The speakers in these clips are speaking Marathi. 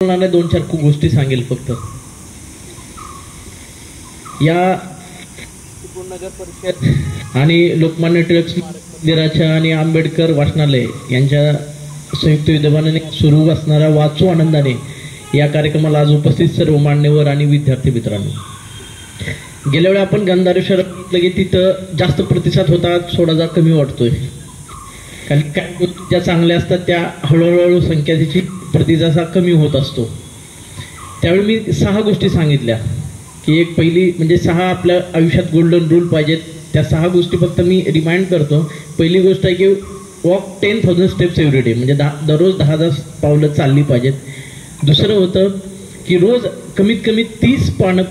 दोन चार गोष्टी सांगेल फक्त. या नगर परिषद आणि लोकमान्य टिळक मंदिराच्या आणि आंबेडकर वाचनालय यांच्या संयुक्त विद्यमानाने सुरू असणाऱ्या वाचू आनंदाने या कार्यक्रमाला आज उपस्थित सर्व मान्यवर आणि विद्यार्थी मित्रांनो, गेल्या वेळी आपण गांधारी शहरात बघितलं की तिथं जास्त प्रतिसाद होता, थोडासा कमी वाटतोय. कारण काही गोष्टी ज्या चांगल्या असतात त्या हळूहळू संख्या त्याची प्रतिसाद कमी होत असतो. त्यावेळी मी 6 गोष्टी सांगितल्या की एक पहिली म्हणजे 6 आपल्या आयुष्यात गोल्डन रूल पाहिजेत. त्या 6 गोष्टी फक्त मी रिमाइंड करतो. पहिली गोष्ट आहे की वॉक 10,000 स्टेप्स एव्हरी डे, म्हणजे दररोज 10,000 पावलं चालली पाहिजेत. दुसरं होतं की रोज कमीत कमी 30 पानं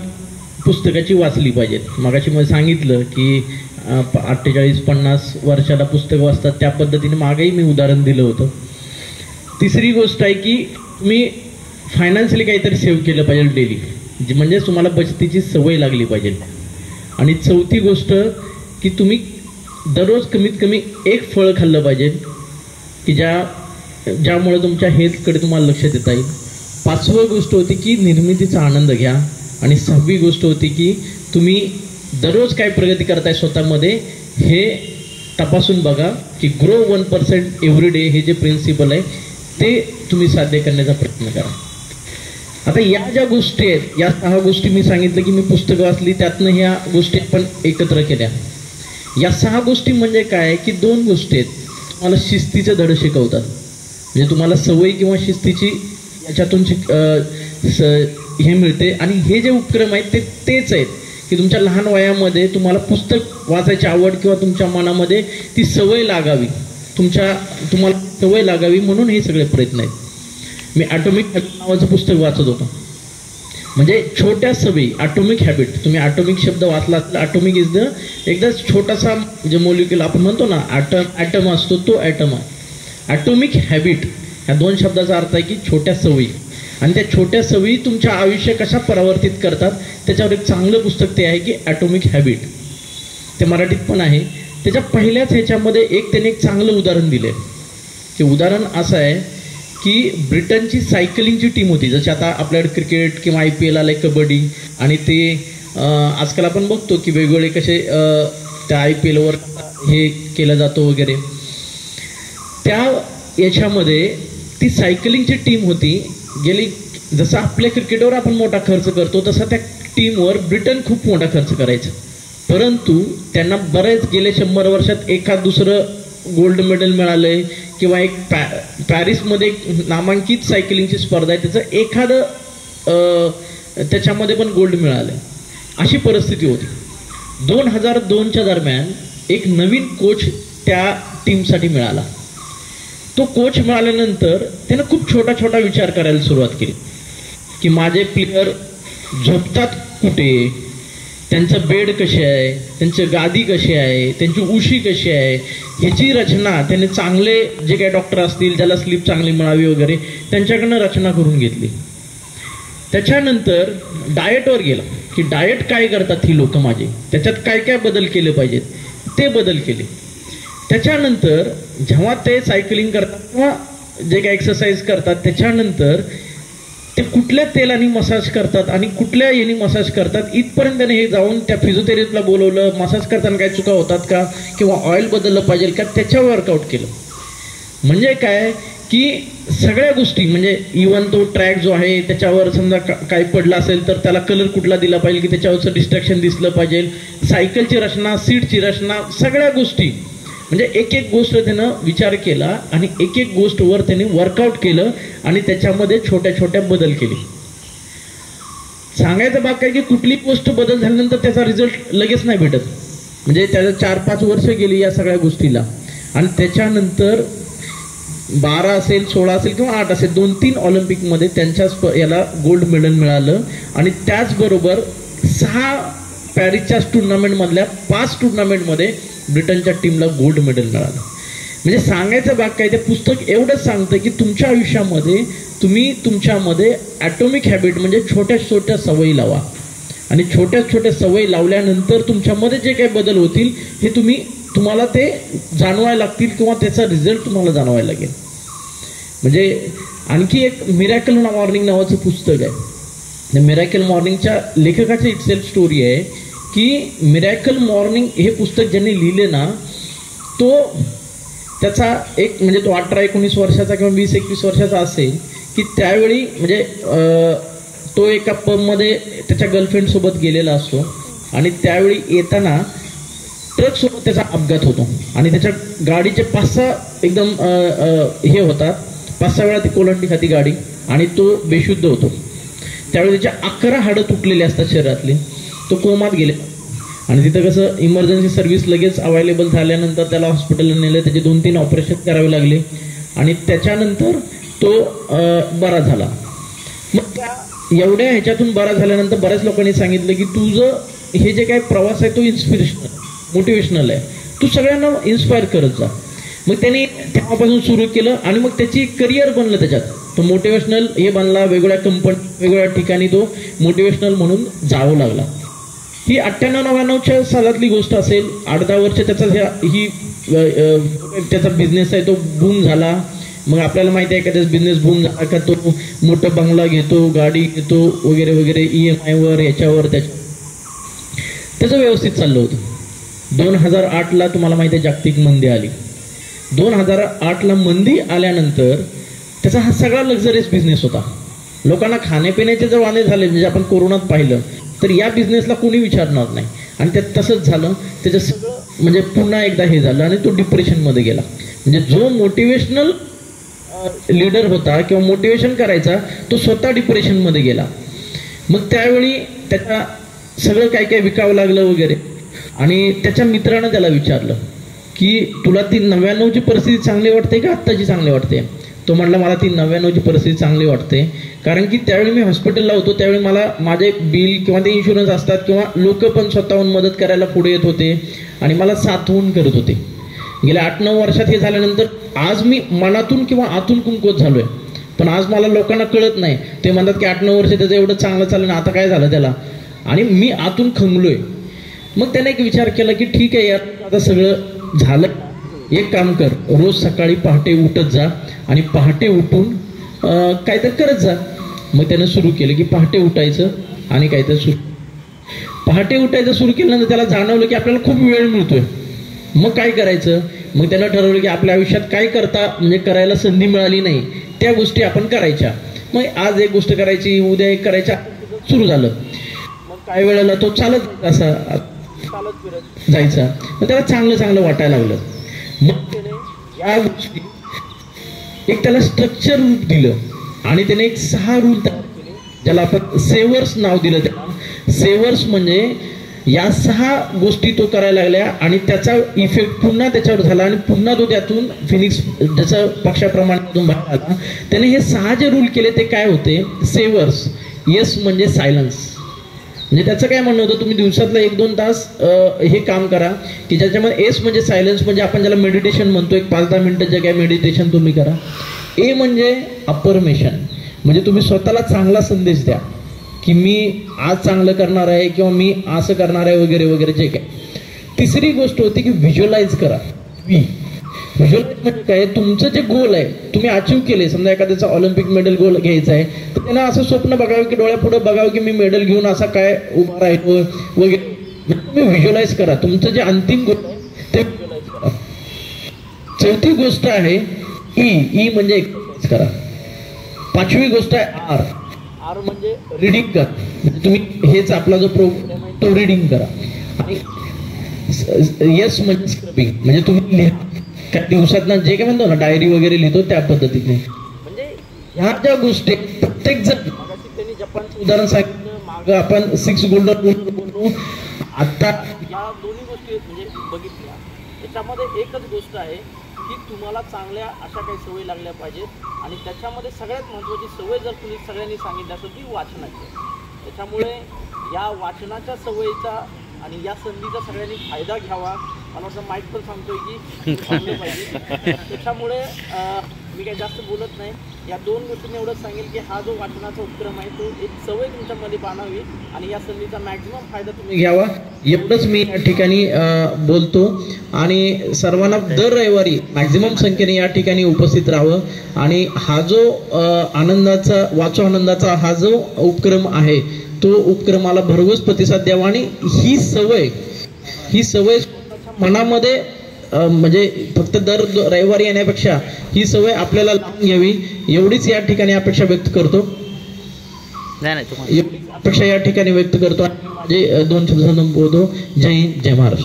पुस्तकाची वाचली पाहिजेत. मगाशी मला सांगितलं की 48-50 वर्षाला पुस्तकं वाचतात, त्या पद्धतीने मागेही मी उदाहरण दिलं होतं. तिसरी गोष्ट आहे की तुम्ही फायनान्शियली काहीतरी सेव्ह केलं पाहिजे डेली, म्हणजे तुम्हाला बचतीची सवय लागली पाहिजे. आणि चौथी गोष्ट की तुम्ही दररोज कमीत कमी एक फळ खाल्लं पाहिजे की ज्यामुळे तुमच्या हेल्थकडे तुम्हाला लक्ष देता येईल. 5वी गोष्ट होती की निर्मितीचा आनंद घ्या. आणि 6वी गोष्ट होती की तुम्ही दररोज काय प्रगती करताय स्वतःमध्ये हे तपासून बघा की ग्रो 1% एव्हरी डे हे जे प्रिन्सिपल आहे ते तुम्ही साध्य करण्याचा प्रयत्न करा. आता या ज्या गोष्टी आहेत, या 6 गोष्टी मी सांगितलं की मी पुस्तकं वाचली, त्यातनं ह्या गोष्टी आपण एकत्र केल्या. या 6 गोष्टी म्हणजे काय की 2 गोष्टी आहेत, तुम्हाला शिस्तीचे धडे शिकवतात. म्हणजे तुम्हाला सवय किंवा शिस्तीची याच्यातून हे मिळते. आणि हे जे उपक्रम आहेत तेच आहेत की तुमच्या लहान वयामध्ये तुम्हाला पुस्तक वाचायची आवड किंवा तुमच्या मनामध्ये ती सवय लागावी, तुम्हाला सवय लागावी म्हणून हे सगळे प्रयत्न आहेत. मी ॲटॉमिक हॅबिट नावाचं पुस्तक वाचत होतो. म्हणजे छोट्या सवयी, ॲटॉमिक हॅबिट. तुम्ही ॲटॉमिक शब्द वाचला असला, ॲटॉमिक इज द एकदा छोटासा जे मॉलिक्यूल आपण म्हणतो ना ॲटम असतो तो ॲटम आहे. ॲटॉमिक हॅबिट ह्या 2 शब्दाचा अर्थ आहे की छोट्या सवयी. आणि त्या छोट्या सवयी तुमच्या आयुष्य कशा परावर्तित करतात त्याच्यावर एक चांगलं पुस्तक ते आहे की ॲटॉमिक हॅबिट. ते मराठीत पण आहे. त्याच्या पहिल्याच ह्याच्यामध्ये त्याने एक चांगलं उदाहरण दिलं आहे. ते उदाहरण असं आहे की ब्रिटनची सायकलिंगची टीम होती. जशी आता आपल्याकडे क्रिकेट किंवा IPL आलं, कबड्डी, आणि ते आजकाल आपण बघतो की वेगवेगळे कसे त्या IPLवर हे केलं जातं वगैरे. त्या याच्यामध्ये ती सायकलिंगची टीम होती. जसं आपल्या क्रिकेटवर आपण मोठा खर्च करतो तसा त्या टीमवर ब्रिटन खूप मोठा खर्च करायचं. परंतु त्यांना बरेच गेले 100 वर्षात एखाद दुसरं गोल्ड मेडल मिळालंय किंवा एक पॅरिसमध्ये एक नामांकित सायकलिंगची स्पर्धा आहे त्याचं एखादं त्याच्यामध्ये पण गोल्ड मिळालंय. अशी परिस्थिती होती. 2002च्या दरम्यान एक नवीन कोच त्या टीमसाठी मिळाला. तो कोच मिळाल्यानंतर त्यानं खूप छोटा विचार करायला सुरुवात केली की माझे प्लेयर झोपतात कुठे, त्यांचं बेड कसे आहे, त्यांची गादी कशी आहे, त्यांची उशी कशी आहे, ह्याची रचना त्याने चांगले जे काही डॉक्टर असतील ज्याला स्लीप चांगली मिळावी वगैरे त्यांच्याकडनं रचना करून घेतली. त्याच्यानंतर डाएटवर गेला की डाएट काय करतात ही लोक माझे, त्याच्यात काय काय बदल केले पाहिजेत ते बदल केले. त्याच्यानंतर जेव्हा ते सायकलिंग करतात किंवा जे काही एक्सरसाइज करतात त्याच्यानंतर ते कुठल्या तेलाने मसाज करतात आणि कुठल्या याने मसाज करतात इथपर्यंत त्याने हे जाऊन त्या फिजिओथेरपिस्टला बोलवलं. मसाज करताना काही चुका होतात का किंवा ऑइल बदललं पाहिजे का त्याच्यावर वर्कआउट केलं. म्हणजे काय की सगळ्या गोष्टी, म्हणजे इव्हन तो ट्रॅक जो आहे त्याच्यावर समजा काही पडला असेल तर त्याला कलर कुठला दिला पाहिजे की त्याच्यावरचं डिस्ट्रॅक्शन दिसलं पाहिजे, सायकलची रचना, सीटची रचना, सगळ्या गोष्टी. म्हणजे एक गोष्ट त्यानं विचार केला आणि एक गोष्टवर त्याने वर्कआउट केलं आणि त्याच्यामध्ये छोट्या बदल केले. सांगायचं भाग काय की कुठली गोष्ट बदल झाल्यानंतर त्याचा रिझल्ट लगेच नाही भेटत. म्हणजे त्याला 4-5 वर्ष गेली या सगळ्या गोष्टीला. आणि त्याच्यानंतर 12 असेल, 16 असेल किंवा 8 असेल 2-3 ऑलिम्पिकमध्ये त्यांच्या याला गोल्ड मेडल मिळालं. आणि त्याचबरोबर 6 पॅरिसच्या टुर्नामेंटमधल्या 5 टुर्नामेंटमध्ये ब्रिटनच्या टीमला गोल्ड मेडल मिळालं. म्हणजे सांगायचं भाग काय, ते पुस्तक एवढंच सांगतं की तुमच्या आयुष्यामध्ये तुम्ही तुमच्यामध्ये ॲटॉमिक हॅबिट म्हणजे छोट्या सवयी लावा. आणि छोट्या सवयी लावल्यानंतर तुमच्यामध्ये जे काही बदल होतील हे तुम्हाला ते जाणवायला लागतील किंवा त्याचा रिझल्ट तुम्हाला जाणवायला लागेल. म्हणजे आणखी एक मिरॅकल मॉर्निंग नावाचं पुस्तक आहे. मिरॅकल मॉर्निंगच्या लेखकाची इटसेल्फ स्टोरी आहे की मिरॅकल मॉर्निंग हे पुस्तक ज्यांनी लिहिले ना, तो त्याचा एक म्हणजे तो 18-19 वर्षाचा किंवा 20-21 वर्षाचा असेल की त्यावेळी म्हणजे तो एका पबमध्ये त्याच्या गर्लफ्रेंडसोबत गेलेला असतो आणि त्यावेळी येताना ट्रकसोबत त्याचा अपघात होतो आणि त्याच्या गाडीचे 5-6 एकदम हे होतात. 5-6 वेळा ती कोलंडी खाती गाडी आणि तो बेशुद्ध होतो. त्यावेळी त्याच्या 11 हाडं तुटलेली असतात शरीरातली. तो कोमात गेले आणि तिथं कसं इमर्जन्सी सर्व्हिस लगेच अवेलेबल झाल्यानंतर त्याला हॉस्पिटलला नेलं. त्याचे 2-3 ऑपरेशन करावे लागले आणि त्याच्यानंतर तो बरा झाला. मग त्या एवढ्या ह्याच्यातून बरा झाल्यानंतर बऱ्याच लोकांनी सांगितलं की तुझं हे जे काही प्रवास आहे तो इन्स्पिरेशनल मोटिवेशनल आहे, तू सगळ्यांना इन्स्पायर करत जा. मग त्यांनी तेव्हापासून सुरू केलं आणि मग त्याची करिअर बनलं. त्याच्यात तो मोटिवेशनल हे बनला. वेगवेगळ्या कंपनी वेगवेगळ्या ठिकाणी तो मोटिवेशनल म्हणून जावं लागला. ही 98-99च्या सालातली गोष्ट असेल. 8-10 वर्ष त्याचा त्याचा बिझनेस आहे तो बूम झाला. मग आपल्याला माहिती आहे एखाद्याच बिझनेस बूम झाला का तो मोठं बंगला घेतो, गाडी घेतो वगैरे वगैरे, EMIवर याच्यावर त्याचं व्यवस्थित चाललं होतं. 2008ला तुम्हाला माहिती आहे जागतिक मंदी आली. 2008ला मंदी आल्यानंतर त्याचा हा सगळा लक्झरियस बिझनेस होता. लोकांना खाण्यापिण्याचे जर वाणे झाले म्हणजे आपण कोरोनात पाहिलं तर या बिझनेसला कोणी विचारणार नाही आणि त्यात तसंच झालं. त्याचं सगळं म्हणजे पुन्हा एकदा हे झालं आणि तो डिप्रेशनमध्ये गेला. म्हणजे जो मोटिवेशनल लीडर होता किंवा मोटिवेशन करायचा तो स्वतः डिप्रेशनमध्ये गेला. मग त्यावेळी त्याचा सगळं काय काय विकावं लागलं वगैरे आणि त्याच्या मित्रानं त्याला विचारलं की तुला ती 99ची परिस्थिती चांगली वाटते का आत्ताची चांगली वाटते? तो म्हटला मला ती 99ची परिस्थिती चांगली वाटते, कारण की त्यावेळी मी हॉस्पिटलला होतो. त्यावेळी मला माझे बिल किंवा ते इन्शुरन्स असतात किंवा लोक पण स्वतःहून मदत करायला पुढे येत होते आणि मला साथवून करत होते. गेल्या 8-9 वर्षात हे झाल्यानंतर आज मी मनातून किंवा आतून कमकुवत झालोय. पण आज मला लोकांना कळत नाही. ते म्हणतात की 8-9 वर्ष त्याचं एवढं चांगलं चाललं ना, आता काय झालं त्याला, आणि मी आतून खंगलोय. मग त्याने एक विचार केला की ठीक आहे यार, आता सगळं झालं, एक काम कर, रोज सकाळी पहाटे उठत जा आणि पहाटे उठून काहीतरी करत जा. मग त्यानं सुरू केलं की पहाटे उठायचं आणि काहीतरी पहाटे उठायचं सुरू केल्यानंतर त्याला जाणवलं की आपल्याला खूप वेळ मिळतोय. मग काय करायचं? मग त्यानं ठरवलं की आपल्या आयुष्यात काय करता म्हणजे करायला संधी मिळाली नाही त्या गोष्टी आपण करायच्या. मग आज एक गोष्ट करायची, उद्या एक करायच्या, सुरू झालं. मग काही वेळेला तो चालत असा चालत फिरत जायचा. मग त्याला चांगलं चांगलं वाटायला लागलं. मग त्याने या गोष्टी एक त्याला स्ट्रक्चर रूप दिलं आणि त्याने एक 6 रूल तयार केले, ज्याला आपण सेवर्स नाव दिलं. त्याला सेवर्स म्हणजे या 6 गोष्टी तो करायला लागल्या आणि त्याचा इफेक्ट पुन्हा त्याच्यावर झाला आणि पुन्हा तो त्यातून फिनिक्स ज्याचं पक्षाप्रमाणे बाहेर आला. त्याने हे 6 जे रूल केले ते काय होते? सेवर्स. येस म्हणजे सायलन्स. म्हणजे त्याचं काय म्हणणं होतं, तुम्ही दिवसातला 1-2 तास हे काम करा की ज्याच्यामध्ये एस म्हणजे सायलन्स, म्हणजे आपण ज्याला मेडिटेशन म्हणतो, एक 5-10 मिनिटं जे काय मेडिटेशन तुम्ही करा. ए म्हणजे अफर्मेशन, म्हणजे तुम्ही स्वतःला चांगला संदेश द्या की मी आज चांगलं करणार आहे किंवा मी असं करणार आहे वगैरे वगैरे जे काय. तिसरी गोष्ट होती की व्हिज्युअलाइज करा. व्हिज्युअलाइज म्हणजे काय? तुमचं जे गोल आहे तुम्ही अचीव केले. समजा एखाद्याचा ऑलिम्पिक मेडल गोल घ्यायचा आहे तर त्यांना असं स्वप्न बघावं की डोळ्यापुढे बघावं की मी मेडल घेऊन असा काय उभा राहतो वगैरे. तुम्ही व्हिज्युअलाइज करा तुमचं जे अंतिम गोल आहे ते व्हिज्युअलाइज करा. चौथी गोष्ट आहे ई म्हणजे एक्सरसाइज करा. 5वी गोष्ट आहे आर म्हणजे रिडिंग करा. म्हणजे तुम्ही हेच आपला जो प्रोग्राम आहे तो रिडिंग करा. आणि येस म्हणजे स्क्रबिंग, म्हणजे तुम्ही लिहा काही दिवसात ना जे काय म्हणतो ना डायरी वगैरे लिहितो त्या पद्धतीने. म्हणजे ह्या ज्या गोष्टी प्रत्येक जण, त्यांनी जपानचं उदाहरण सांगितलं, मागं आपण 6 गोल्डन रूल बोललो, आता या दोन्ही गोष्टी म्हणजे बघितल्या. त्याच्यामध्ये एकच गोष्ट आहे की तुम्हाला चांगल्या अशा काही सवयी लागल्या पाहिजेत आणि त्याच्यामध्ये सगळ्यात महत्त्वाची सवय जर तुम्ही सगळ्यांनी सांगितली असेल ती वाचनाची. त्याच्यामुळे या वाचनाच्या सवयीचा आणि या संधीचा सगळ्यांनी फायदा घ्यावा. मला वाटतं माईक पण सांगतोय की पाहिजे. त्याच्यामुळे मी काही जास्त बोलत नाही. या 2 गोष्टींनी एवढंच सांगेल की हा जो वाचनाचा उपक्रम आहे तो एक सवय तुमच्यामध्ये बाणावी आणि या संधीचा मॅक्झिमम फायदा तुम्ही घ्यावा, एवढंच मी या ठिकाणी बोलतो. आणि सर्वांना दर रविवारी मॅक्झिमम संख्येने या ठिकाणी उपस्थित राहावं. आणि हा जो आनंदाचा वाचो आनंदाचा हा जो उपक्रम आहे तो उपक्रमाला भरघोस प्रतिसाद द्यावा. आणि ही सवय मनामध्ये म्हणजे फक्त दर रविवारी येण्यापेक्षा ही सवय आपल्याला लावून घ्यावी, एवढीच या ठिकाणी अपेक्षा व्यक्त करतो. अपेक्षा या ठिकाणी व्यक्त करतो आणि माझे 2 शब्द संबोधतो. जय हिंद, जय महाराष्ट्र.